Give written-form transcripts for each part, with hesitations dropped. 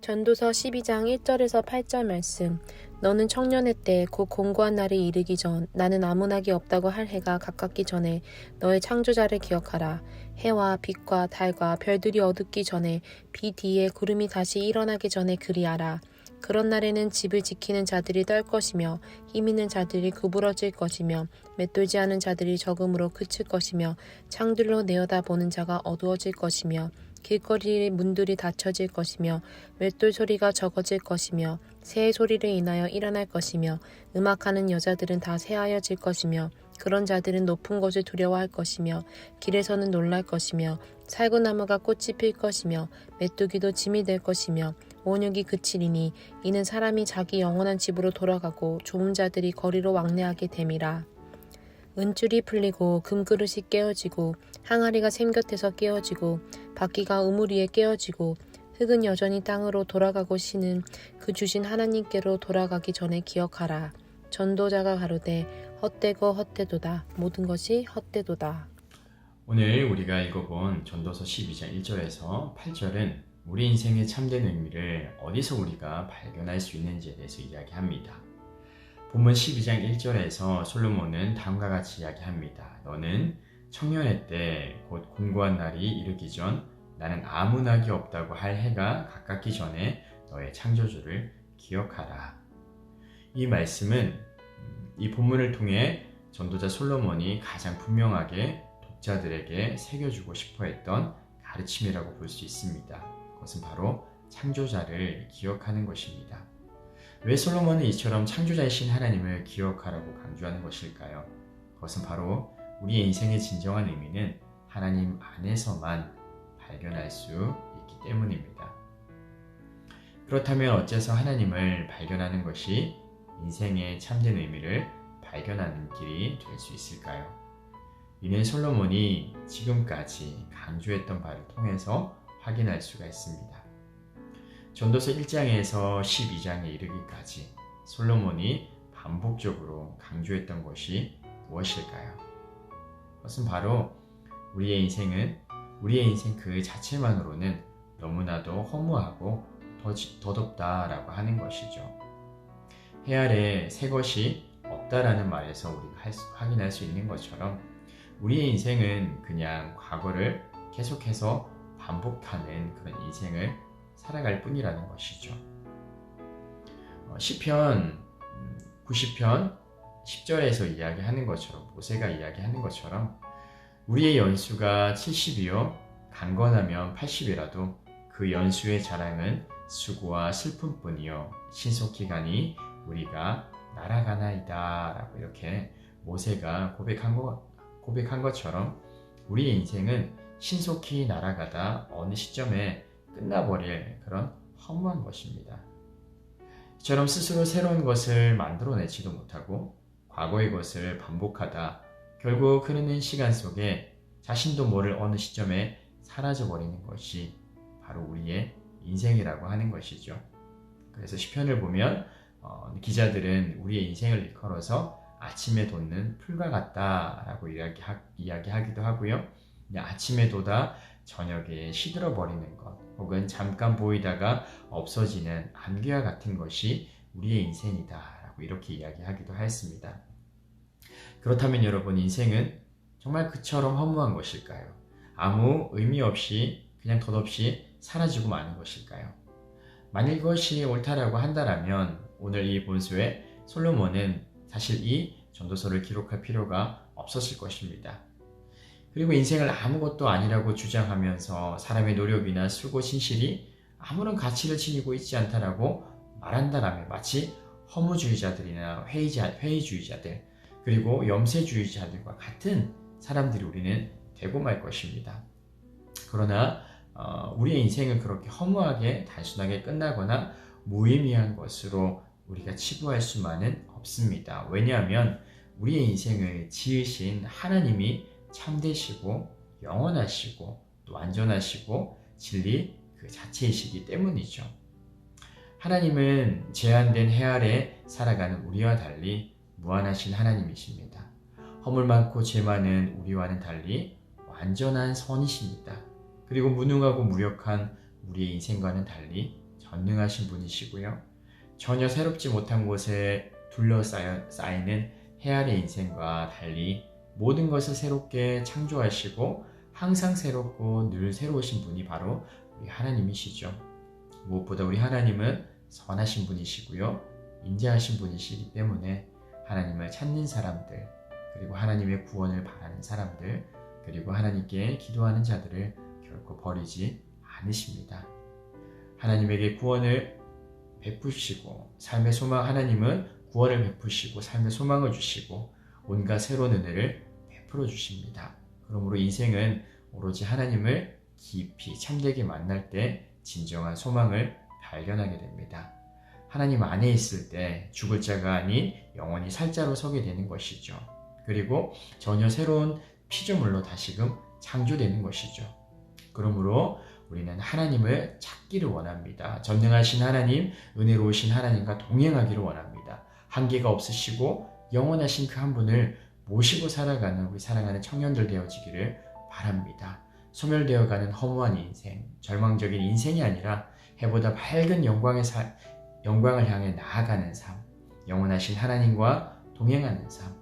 전도서 12장 1절에서 8절 말씀. 너는 청년의 때 곧 공고한 날이 이르기 전 나는 아무나기 없다고 할 해가 가깝기 전에 너의 창조자를 기억하라. 해와 빛과 달과 별들이 어둡기 전에 비 뒤에 구름이 다시 일어나기 전에 그리하라. 그런 날에는 집을 지키는 자들이 떨 것이며 힘 있는 자들이 구부러질 것이며 맷돌지 않은 자들이 적음으로 그칠 것이며 창들로 내어다보는 자가 어두워질 것이며 길거리 문들이 닫혀질 것이며 맷돌 소리가 적어질 것이며 새의 소리를 인하여 일어날 것이며 음악하는 여자들은 다 새하여질 것이며 그런 자들은 높은 곳을 두려워할 것이며 길에서는 놀랄 것이며 살구나무가 꽃이 필 것이며 메뚜기도 짐이 될 것이며 온육이 그치리니 이는 사람이 자기 영원한 집으로 돌아가고 좋은 자들이 거리로 왕래하게 됨이라. 은줄이 풀리고 금그릇이 깨어지고 항아리가 샘 곁에서 깨어지고 바퀴가 우물 위에 깨어지고 흙은 여전히 땅으로 돌아가고 쉬는 그 주신 하나님께로 돌아가기 전에 기억하라. 전도자가 가로되 헛되고 헛되도다. 모든 것이 헛되도다. 오늘 우리가 읽어본 전도서 12장 1절에서 8절은 우리 인생의 참된 의미를 어디서 우리가 발견할 수 있는지에 대해서 이야기합니다. 본문 12장 1절에서 솔로몬은 다음과 같이 이야기합니다. 너는 청년의 때 곧 곤고한 날이 이르기 전 나는 아무나기 없다고 할 해가 가깝기 전에 너의 창조주를 기억하라. 이 말씀은 이 본문을 통해 전도자 솔로몬이 가장 분명하게 독자들에게 새겨주고 싶어 했던 가르침이라고 볼 수 있습니다. 그것은 바로 창조자를 기억하는 것입니다. 왜 솔로몬은 이처럼 창조자이신 하나님을 기억하라고 강조하는 것일까요? 그것은 바로 우리의 인생의 진정한 의미는 하나님 안에서만 발견할 수 있기 때문입니다. 그렇다면 어째서 하나님을 발견하는 것이 인생의 참된 의미를 발견하는 길이 될 수 있을까요? 이는 솔로몬이 지금까지 강조했던 바를 통해서 확인할 수가 있습니다. 전도서 1장에서 12장에 이르기까지 솔로몬이 반복적으로 강조했던 것이 무엇일까요? 그것은 바로 우리의 인생 그 자체만으로는 너무나도 허무하고 더덥다라고 하는 것이죠. 해 아래 새 것이 없다라는 말에서 우리가 확인할 수 있는 것처럼 우리의 인생은 그냥 과거를 계속해서 반복하는 그런 인생을 살아갈 뿐이라는 것이죠. 시편 90편 10절에서 이야기하는 것처럼 모세가 이야기하는 것처럼 우리의 연수가 70이요 강건하면 80이라도 그 연수의 자랑은 수고와 슬픔뿐이요 신속히 가니 우리가 날아가나이다 라고 이렇게 모세가 고백한 것처럼 우리의 인생은 신속히 날아가다 어느 시점에 끝나버릴 그런 허무한 것입니다. 이처럼 스스로 새로운 것을 만들어내지도 못하고 과거의 것을 반복하다 결국 흐르는 시간 속에 자신도 모를 어느 시점에 사라져버리는 것이 바로 우리의 인생이라고 하는 것이죠. 그래서 시편을 보면 기자들은 우리의 인생을 일컬어서 아침에 돋는 풀과 같다라고 이야기하기도 하고요. 아침에 돋아 저녁에 시들어버리는 것 혹은 잠깐 보이다가 없어지는 안개와 같은 것이 우리의 인생이다라고 이렇게 이야기하기도 하였습니다. 그렇다면 여러분 인생은 정말 그처럼 허무한 것일까요? 아무 의미 없이 그냥 덧없이 사라지고 마는 것일까요? 만일 그것이 옳다라고 한다면 오늘 이 본서에 솔로몬은 사실 이 전도서를 기록할 필요가 없었을 것입니다. 그리고 인생을 아무것도 아니라고 주장하면서 사람의 노력이나 수고 신실이 아무런 가치를 지니고 있지 않다라고 말한다라면 마치 허무주의자들이나 회의주의자들 그리고 염세주의자들과 같은 사람들이 우리는 되고 말 것입니다. 그러나 우리의 인생은 그렇게 허무하게 단순하게 끝나거나 무의미한 것으로 우리가 치부할 수만은 없습니다. 왜냐하면 우리의 인생을 지으신 하나님이 참되시고 영원하시고 또 완전하시고 진리 그 자체이시기 때문이죠. 하나님은 제한된 해 아래 살아가는 우리와 달리 무한하신 하나님이십니다. 허물 많고 죄 많은 우리와는 달리 완전한 선이십니다. 그리고 무능하고 무력한 우리의 인생과는 달리 전능하신 분이시고요. 전혀 새롭지 못한 곳에 둘러싸이는 헤아리 인생과 달리 모든 것을 새롭게 창조하시고 항상 새롭고 늘 새로우신 분이 바로 우리 하나님이시죠. 무엇보다 우리 하나님은 선하신 분이시고요. 인자하신 분이시기 때문에 하나님을 찾는 사람들, 그리고 하나님의 구원을 바라는 사람들, 그리고 하나님께 기도하는 자들을 결코 버리지 않으십니다. 하나님에게 구원을 베푸시고 삶의 소망, 하나님은 구원을 베푸시고 삶의 소망을 주시고 온갖 새로운 은혜를 베풀어 주십니다. 그러므로 인생은 오로지 하나님을 깊이 참되게 만날 때 진정한 소망을 발견하게 됩니다. 하나님 안에 있을 때 죽을 자가 아닌 영원히 살 자로 서게 되는 것이죠. 그리고 전혀 새로운 피조물로 다시금 창조되는 것이죠. 그러므로 우리는 하나님을 찾기를 원합니다. 전능하신 하나님, 은혜로우신 하나님과 동행하기를 원합니다. 한계가 없으시고 영원하신 그 한 분을 모시고 살아가는 우리 사랑하는 청년들 되어지기를 바랍니다. 소멸되어가는 허무한 인생, 절망적인 인생이 아니라 해보다 밝은 영광을 향해 나아가는 삶, 영원하신 하나님과 동행하는 삶,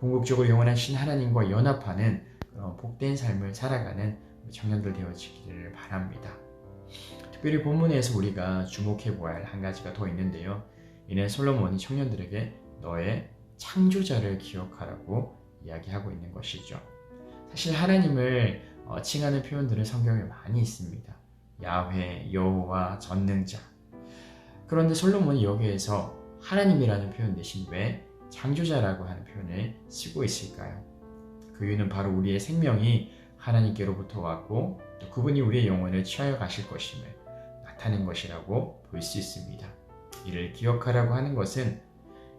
궁극적으로 영원하신 하나님과 연합하는 그런 복된 삶을 살아가는 우리 청년들 되어지기를 바랍니다. 특별히 본문에서 우리가 주목해 보아야 할 한 가지가 더 있는데요. 이는 솔로몬이 청년들에게 너의 창조자를 기억하라고 이야기하고 있는 것이죠. 사실 하나님을 칭하는 표현들은 성경에 많이 있습니다. 야훼, 여호와, 전능자. 그런데 솔로몬이 여기에서 하나님이라는 표현 대신 왜 창조자라고 하는 표현을 쓰고 있을까요? 그 이유는 바로 우리의 생명이 하나님께로부터 왔고 또 그분이 우리의 영혼을 취하여 가실 것임을 나타낸 것이라고 볼 수 있습니다. 이를 기억하라고 하는 것은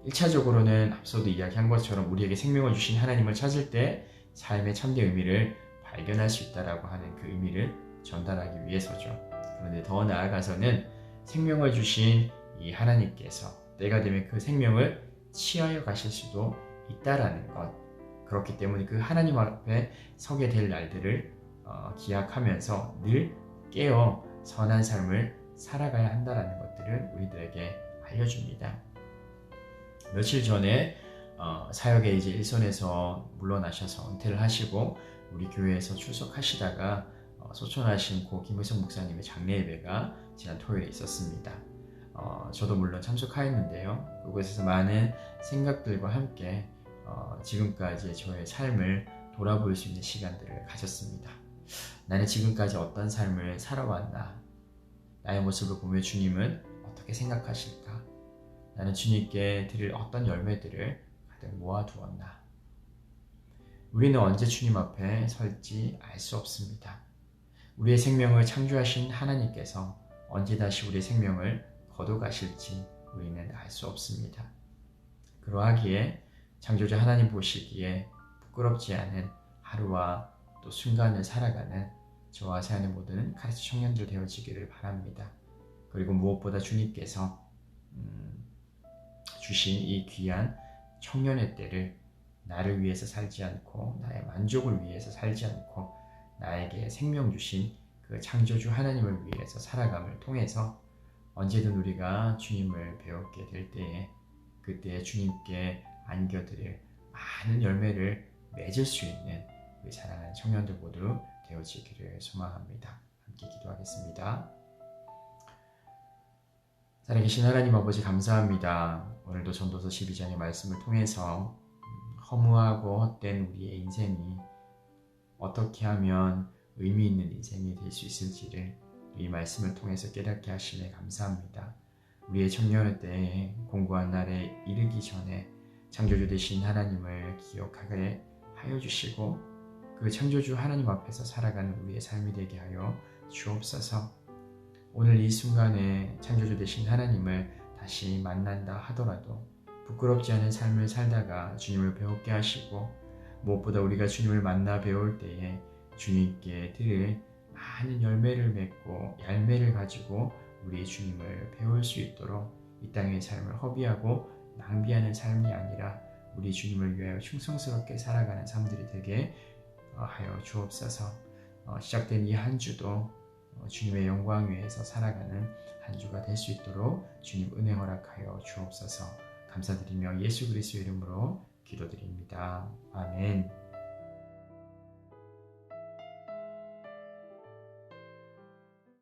1차적으로는 앞서도 이야기한 것처럼 우리에게 생명을 주신 하나님을 찾을 때 삶의 참된 의미를 발견할 수 있다라고 하는 그 의미를 전달하기 위해서죠. 그런데 더 나아가서는 생명을 주신 이 하나님께서 때가 되면 그 생명을 취하여 가실 수도 있다라는 것. 그렇기 때문에 그 하나님 앞에 서게 될 날들을 기약하면서 늘 깨어 선한 삶을 살아가야 한다라는 것들을 우리들에게 알려줍니다. 며칠 전에 사역에 이제 일선에서 물러나셔서 은퇴를 하시고 우리 교회에서 출석하시다가 소천하신 고 김의성 목사님의 장례 예배가 지난 토요일에 있었습니다. 저도 물론 참석하였는데요. 그곳에서 많은 생각들과 함께 지금까지 저의 삶을 돌아볼 수 있는 시간들을 가졌습니다. 나는 지금까지 어떤 삶을 살아왔나? 나의 모습을 보며 주님은 어떻게 생각하실까? 나는 주님께 드릴 어떤 열매들을 가득 모아두었나? 우리는 언제 주님 앞에 설지 알 수 없습니다. 우리의 생명을 창조하신 하나님께서 언제 다시 우리의 생명을 거둬가실지 우리는 알 수 없습니다. 그러하기에 창조자 하나님 보시기에 부끄럽지 않은 하루와 또 순간을 살아가는 저와 세안의 모든 카리스 청년들 되어지기를 바랍니다. 그리고 무엇보다 주님께서 주신 이 귀한 청년의 때를 나를 위해서 살지 않고 나의 만족을 위해서 살지 않고 나에게 생명 주신 그 창조주 하나님을 위해서 살아감을 통해서 언제든 우리가 주님을 배우게 될 때에 그때 주님께 안겨드릴 많은 열매를 맺을 수 있는 우리 사랑하는 청년들 모두 되어지기를 소망합니다. 함께 기도하겠습니다. 살아계신 하나님 아버지 감사합니다. 오늘도 전도서 12장의 말씀을 통해서 허무하고 헛된 우리의 인생이 어떻게 하면 의미 있는 인생이 될 수 있을지를 이 말씀을 통해서 깨닫게 하심에 감사합니다. 우리의 청년의 때에 공고한 날에 이르기 전에 창조주 되신 하나님을 기억하게 하여 주시고 그 창조주 하나님 앞에서 살아가는 우리의 삶이 되게 하여 주옵소서. 오늘 이 순간에 창조주 되신 하나님을 다시 만난다 하더라도 부끄럽지 않은 삶을 살다가 주님을 배우게 하시고 무엇보다 우리가 주님을 만나 배울 때에 주님께 드릴 많은 열매를 맺고 열매를 가지고 우리 주님을 배울 수 있도록 이 땅의 삶을 허비하고 낭비하는 삶이 아니라 우리 주님을 위하여 충성스럽게 살아가는 삶들이 되게 하여 주옵소서. 시작된 이 한 주도 주님의 영광 위에서 살아가는 한 주가 될 수 있도록 주님 은혜 허락하여 주옵소서. 감사드리며 예수 그리스도의 이름으로 기도드립니다. 아멘.